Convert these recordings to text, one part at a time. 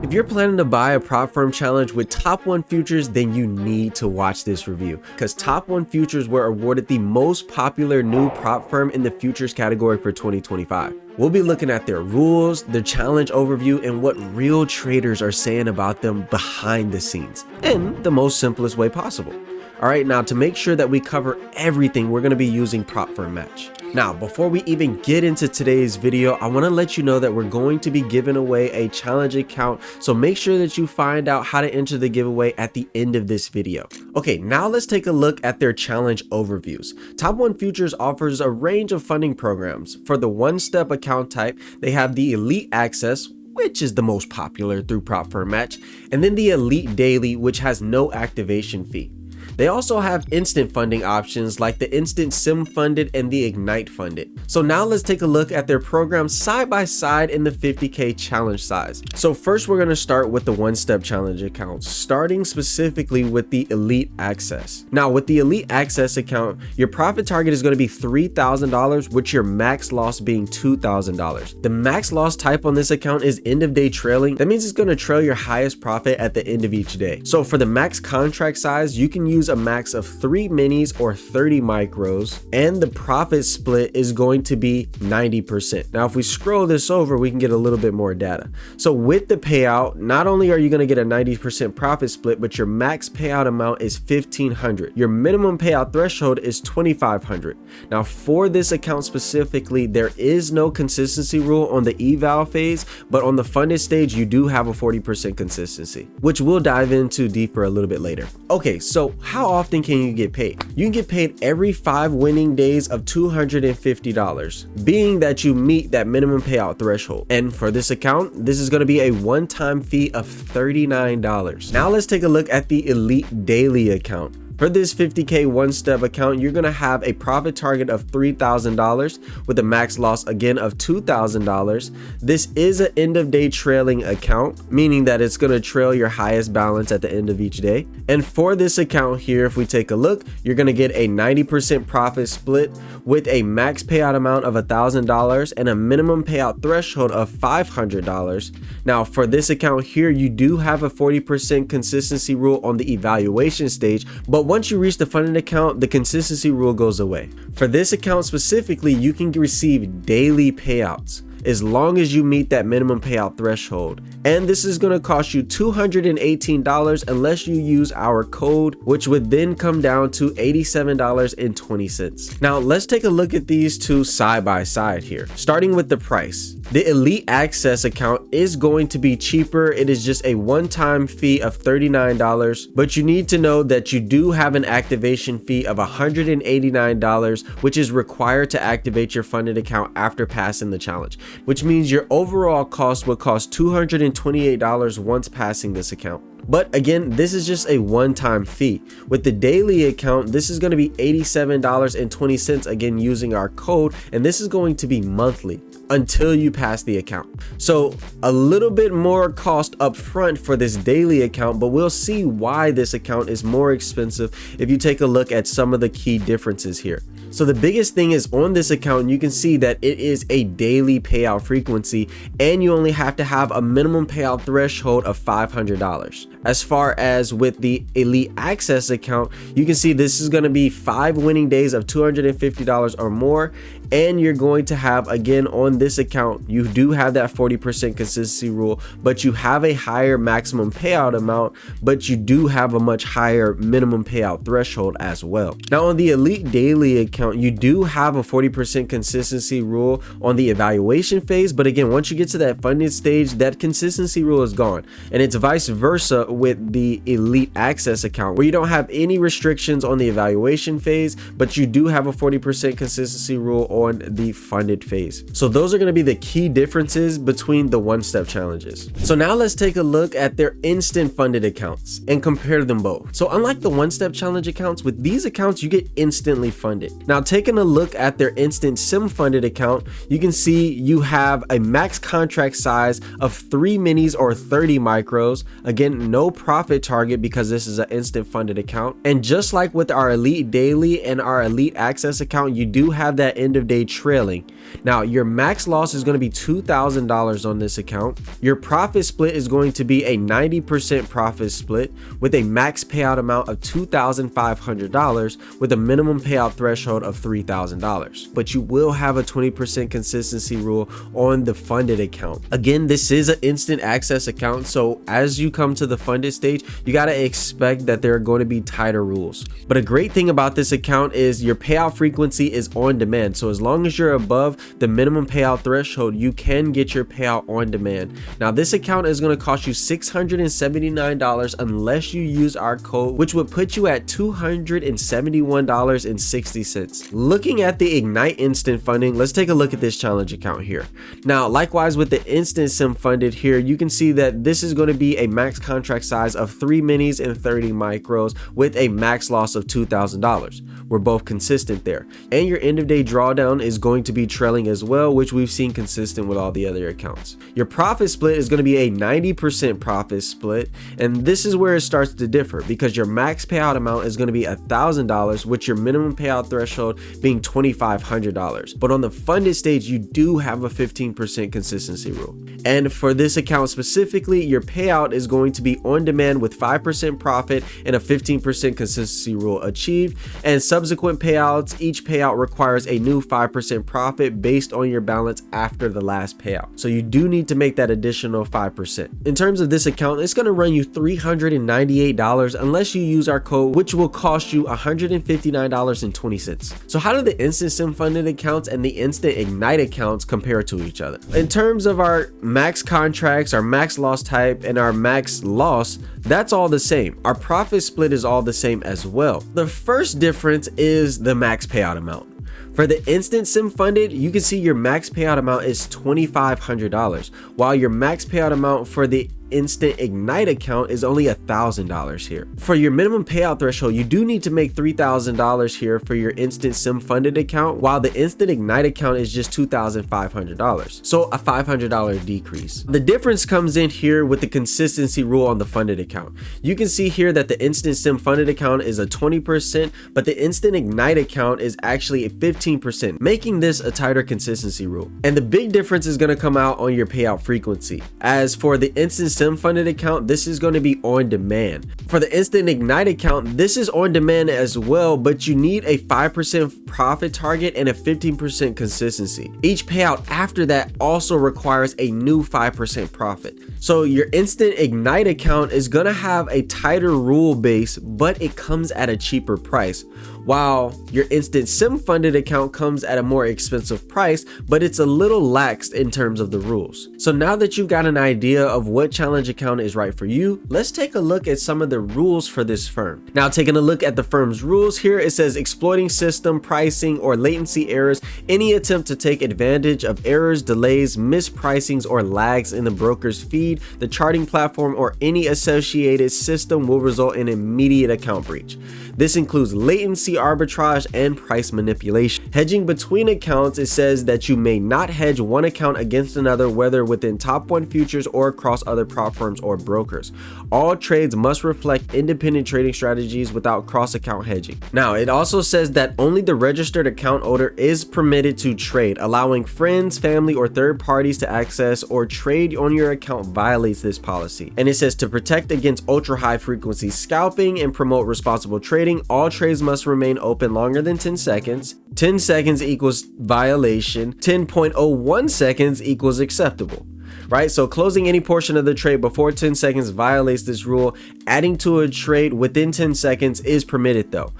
If you're planning to buy a prop firm challenge with Top 1 Futures, then you need to watch this review, because Top 1 Futures were awarded the most popular new prop firm in the futures category for 2025. We'll be looking at their rules, their challenge overview, and what real traders are saying about them behind the scenes in the most simplest way possible. All right, now to make sure that we cover everything, we're going to be using Prop Firm Match. Now, before we even get into today's video, I want to let you know that we're going to be giving away a challenge account, so make sure that you find out how to enter the giveaway at the end of this video. Okay, now let's take a look at their challenge overviews. Top 1 Futures offers a range of funding programs. For the one-step account type, they have the Elite Access, which is the most popular through Prop Firm Match, and then the Elite Daily, which has no activation fee. They also have instant funding options like the Instant Sim Funded and the Ignite Funded. So now let's take a look at their programs side by side in the 50K challenge size. So first we're going to start with the one-step challenge accounts, starting specifically with the Elite Access. Now with the Elite Access account, your profit target is going to be $3,000, with your max loss being $2,000. The max loss type on this account is end of day trailing. That means it's going to trail your highest profit at the end of each day. So for the max contract size, you can use a max of 3 minis or 30 micros, and the profit split is going to be 90%. Now if we scroll this over, we can get a little bit more data. So with the payout, not only are you going to get a 90% profit split, but your max payout amount is $1,500. Your minimum payout threshold is $2,500. Now for this account specifically, there is no consistency rule on the eval phase, but on the funded stage you do have a 40% consistency, which we'll dive into deeper a little bit later. Okay, so how often can you get paid? You can get paid every 5 winning days of $250, being that you meet that minimum payout threshold. And for this account, this is going to be a one-time fee of $39. Now let's take a look at the Elite Daily account. For this 50K one-step account, you're going to have a profit target of $3,000 with a max loss again of $2,000. This is an end of day trailing account, meaning that it's going to trail your highest balance at the end of each day. And for this account here, if we take a look, you're going to get a 90% profit split with a max payout amount of $1,000 and a minimum payout threshold of $500. Now for this account here, you do have a 40% consistency rule on the evaluation stage, but once you reach the funded account, the consistency rule goes away. For this account specifically, you can receive daily payouts as long as you meet that minimum payout threshold. And this is going to cost you $218 unless you use our code, which would then come down to $87.20. Now let's take a look at these two side by side here, starting with the price. The Elite Access account is going to be cheaper. It is just a one-time fee of $39, but you need to know that you do have an activation fee of $189, which is required to activate your funded account after passing the challenge, which means your overall cost would cost $228 once passing this account. But again, this is just a one-time fee. With the daily account, this is going to be $87.20, again using our code, and this is going to be monthly until you pass the account. So a little bit more cost up front for this daily account, but we'll see why this account is more expensive if you take a look at some of the key differences here. So the biggest thing is on this account, you can see that it is a daily payout frequency, and you only have to have a minimum payout threshold of $500. As far as with the Elite Access account, you can see this is going to be 5 winning days of $250 or more, and you're going to have, again on this account, you do have that 40% consistency rule, but you have a higher maximum payout amount, but you do have a much higher minimum payout threshold as well. Now on the Elite Daily account, you do have a 40% consistency rule on the evaluation phase, but again, once you get to that funded stage, that consistency rule is gone. And it's vice versa with the Elite Access account, where you don't have any restrictions on the evaluation phase, but you do have a 40% consistency rule on the funded phase. So those are going to be the key differences between the one-step challenges. So now let's take a look at their instant funded accounts and compare them both. So unlike the one-step challenge accounts, with these accounts you get instantly funded. Now Now, taking a look at their instant sim funded account, you can see you have a max contract size of 3 minis or 30 micros. Again, no profit target because this is an instant funded account. And just like with our Elite Daily and our Elite Access account, you do have that end of day trailing. Now, your max loss is going to be $2,000 on this account. Your profit split is going to be a 90% profit split with a max payout amount of $2,500 with a minimum payout threshold of $3,000. But you will have a 20% consistency rule on the funded account. Again, this is an instant access account, so as you come to the funded stage, you got to expect that there are going to be tighter rules. But a great thing about this account is your payout frequency is on demand. So as long as you're above the minimum payout threshold, you can get your payout on demand. Now, this account is going to cost you $679 unless you use our code, which would put you at $271.60. Looking at the Ignite instant funding, let's take a look at this challenge account here. Now, likewise with the instant sim funded here, you can see that this is going to be a max contract size of 3 minis and 30 micros with a max loss of $2,000. We're both consistent there. And your end of day drawdown is going to be trailing as well, which we've seen consistent with all the other accounts. Your profit split is going to be a 90% profit split, and this is where it starts to differ because your max payout amount is going to be $1,000 with your minimum payout threshold being $2,500. But on the funded stage, you do have a 15% consistency rule. And for this account specifically, your payout is going to be on demand with 5% profit and a 15% consistency rule achieved. And subsequent payouts, each payout requires a new 5% profit based on your balance after the last payout. So you do need to make that additional 5%. In terms of this account, it's going to run you $398 unless you use our code, which will cost you $159.20. So how do the instant sim funded accounts and the instant Ignite accounts compare to each other? In terms of our max contracts, our max loss type, and our max loss, that's all the same. Our profit split is all the same as well. The first difference is the max payout amount. For the instant sim funded, you can see your max payout amount is $2,500, while your max payout amount for the instant Ignite account is only $1,000 here. For your minimum payout threshold, you do need to make $3,000 here for your instant sim funded account, while the instant Ignite account is just $2,500. So a $500 decrease. The difference comes in here with the consistency rule on the funded account. You can see here that the instant sim funded account is a 20%, but the instant Ignite account is actually a 15%, making this a tighter consistency rule. And the big difference is going to come out on your payout frequency. As for the instant sim funded account, this is going to be on demand. For the instant Ignite account, this is on demand as well, but you need a 5% profit target and a 15% consistency. Each payout after that also requires a new 5% profit. So your instant Ignite account is going to have a tighter rule base, but it comes at a cheaper price, while your instant sim funded account comes at a more expensive price, but it's a little lax in terms of the rules. So now that you've got an idea of what challenge account is right for you, let's take a look at some of the rules for this firm. Now, taking a look at the firm's rules here, it says exploiting system, pricing, or latency errors. Any attempt to take advantage of errors, delays, mispricings, or lags in the broker's feed, the charting platform, or any associated system will result in immediate account breach. This includes latency arbitrage and price manipulation. Hedging between accounts, it says that you may not hedge one account against another, whether within Top 1 futures or across other prop firms or brokers. All trades must reflect independent trading strategies without cross-account hedging. Now, it also says that only the registered account owner is permitted to trade. Allowing friends, family, or third parties to access or trade on your account violates this policy. And it says to protect against ultra-high frequency scalping and promote responsible trading, all trades must remain open longer than 10 seconds. 10 seconds equals violation. 10.01 seconds equals acceptable. Right? So closing any portion of the trade before 10 seconds violates this rule. Adding to a trade within 10 seconds is permitted though.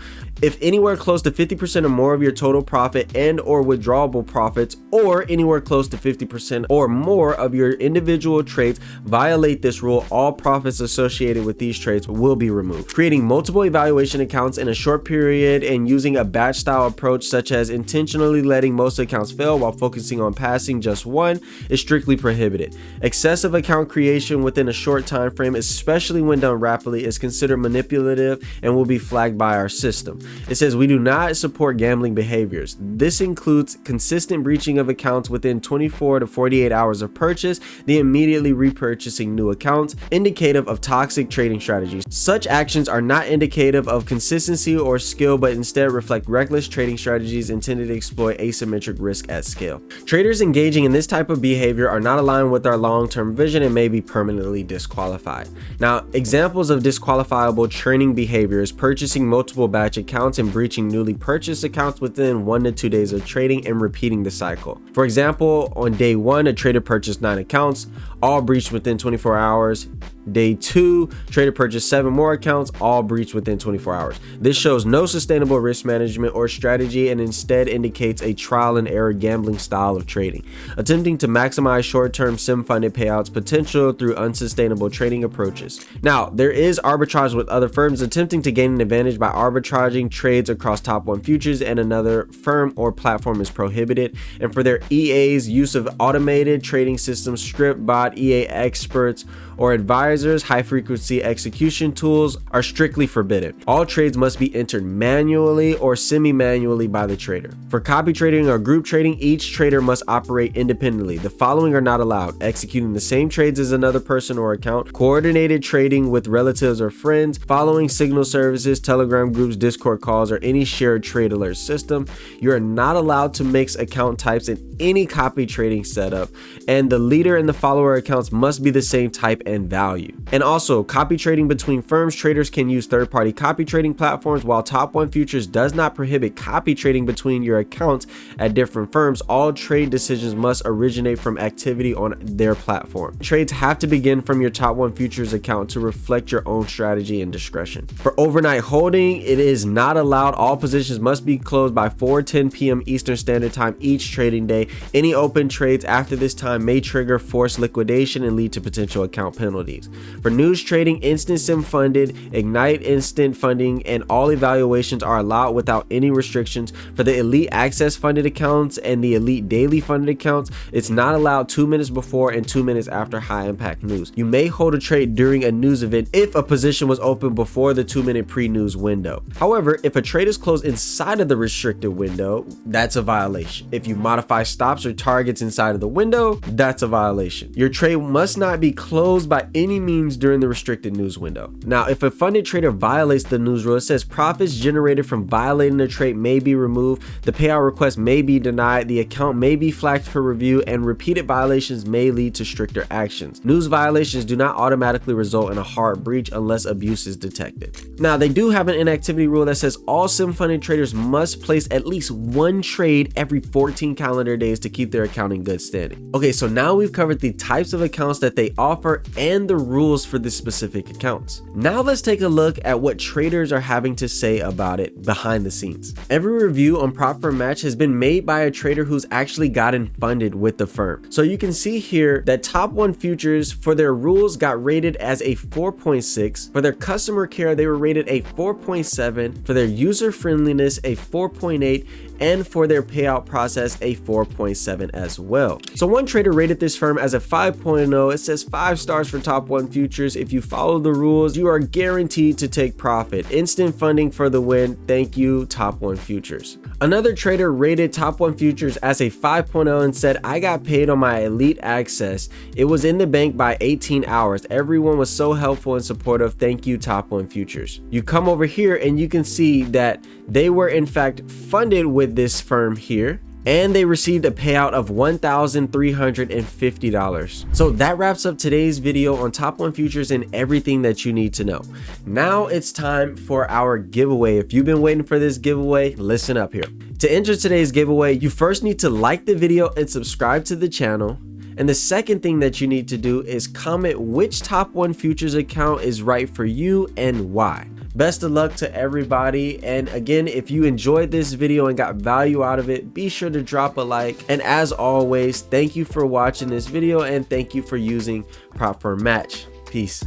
If anywhere close to 50% or more of your total profit and or withdrawable profits, or anywhere close to 50% or more of your individual trades violate this rule, all profits associated with these trades will be removed. Creating multiple evaluation accounts in a short period and using a batch style approach, such as intentionally letting most accounts fail while focusing on passing just one, is strictly prohibited. Excessive account creation within a short time frame, especially when done rapidly, is considered manipulative and will be flagged by our system. It says we do not support gambling behaviors. This includes consistent breaching of accounts within 24 to 48 hours of purchase, the immediately repurchasing new accounts, indicative of toxic trading strategies. Such actions are not indicative of consistency or skill, but instead reflect reckless trading strategies intended to exploit asymmetric risk at scale. Traders engaging in this type of behavior are not aligned with our long-term vision and may be permanently disqualified. Now, examples of disqualifiable trading behavior is purchasing multiple batch accounts and breaching newly purchased accounts within 1 to 2 days of trading and repeating the cycle. For example, on day 1, a trader purchased 9 accounts, all breached within 24 hours. Day 2, trader purchased 7 more accounts, all breached within 24 hours. This shows no sustainable risk management or strategy and instead indicates a trial and error gambling style of trading, attempting to maximize short-term sim-funded payouts potential through unsustainable trading approaches. Now, there is arbitrage with other firms attempting to gain an advantage by arbitraging trades across top 1 futures, and another firm or platform is prohibited. And for their EAs, use of automated trading systems, script bot, EA experts, or advisors, high frequency execution tools are strictly forbidden. All trades must be entered manually or semi-manually by the trader. For copy trading or group trading, each trader must operate independently. The following are not allowed: executing the same trades as another person or account, coordinated trading with relatives or friends, following signal services, Telegram groups, Discord calls, or any shared trade alert system. You are not allowed to mix account types in any copy trading setup, and the leader and the follower accounts must be the same type and value. And also, copy trading between firms. Traders can use third-party copy trading platforms. While Top 1 Futures does not prohibit copy trading between your accounts at different firms, all trade decisions must originate from activity on their platform. Trades have to begin from your Top 1 Futures account to reflect your own strategy and discretion. For overnight holding, it is not allowed. All positions must be closed by 4:10 p.m. Eastern Standard Time each trading day. Any open trades after this time may trigger forced liquidation and lead to potential account penalties. For news trading, instant sim funded, ignite instant funding, and all evaluations are allowed without any restrictions. For the elite access funded accounts and the elite daily funded accounts, it's not allowed 2 minutes before and 2 minutes after high impact news. You may hold a trade during a news event if a position was open before the 2-minute pre-news window. However, if a trade is closed inside of the restricted window, that's a violation. If you modify stops or targets inside of the window, that's a violation. Your trade must not be closed by any means during the restricted news window. Now, if a funded trader violates the news rule, it says profits generated from violating the trade may be removed, the payout request may be denied, the account may be flagged for review, and repeated violations may lead to stricter actions. News violations do not automatically result in a hard breach unless abuse is detected. Now, they do have an inactivity rule that says all sim funded traders must place at least 1 trade every 14 calendar days to keep their account in good standing. Okay, so now we've covered the types of accounts that they offer and the rules for the specific accounts. Now let's take a look at what traders are having to say about it behind the scenes. Every review on Prop Firm Match has been made by a trader who's actually gotten funded with the firm. So you can see here that Top 1 Futures, for their rules, got rated as a 4.6. For their customer care, they were rated a 4.7. For their user friendliness, a 4.8. And for their payout process, a 4.7 as well. So one trader rated this firm as a 5.0. It says 5 stars for Top 1 Futures. If you follow the rules, you are guaranteed to take profit. Instant funding for the win. Thank you, Top 1 Futures. Another trader rated Top 1 Futures as a 5.0 and said, I got paid on my elite access. It was in the bank by 18 hours. Everyone was so helpful and supportive. Thank you, Top 1 Futures. You come over here and you can see that they were in fact funded with this firm here, and they received a payout of $1,350. So that wraps up today's video on Top 1 Futures and everything that you need to know. Now it's time for our giveaway. If you've been waiting for this giveaway, listen up here. To enter today's giveaway, you first need to like the video and subscribe to the channel. And the second thing that you need to do is comment which Top 1 Futures account is right for you and why. Best of luck to everybody. And again, if you enjoyed this video and got value out of it, be sure to drop a like. And as always, thank you for watching this video and thank you for using Prop Firm Match. Peace.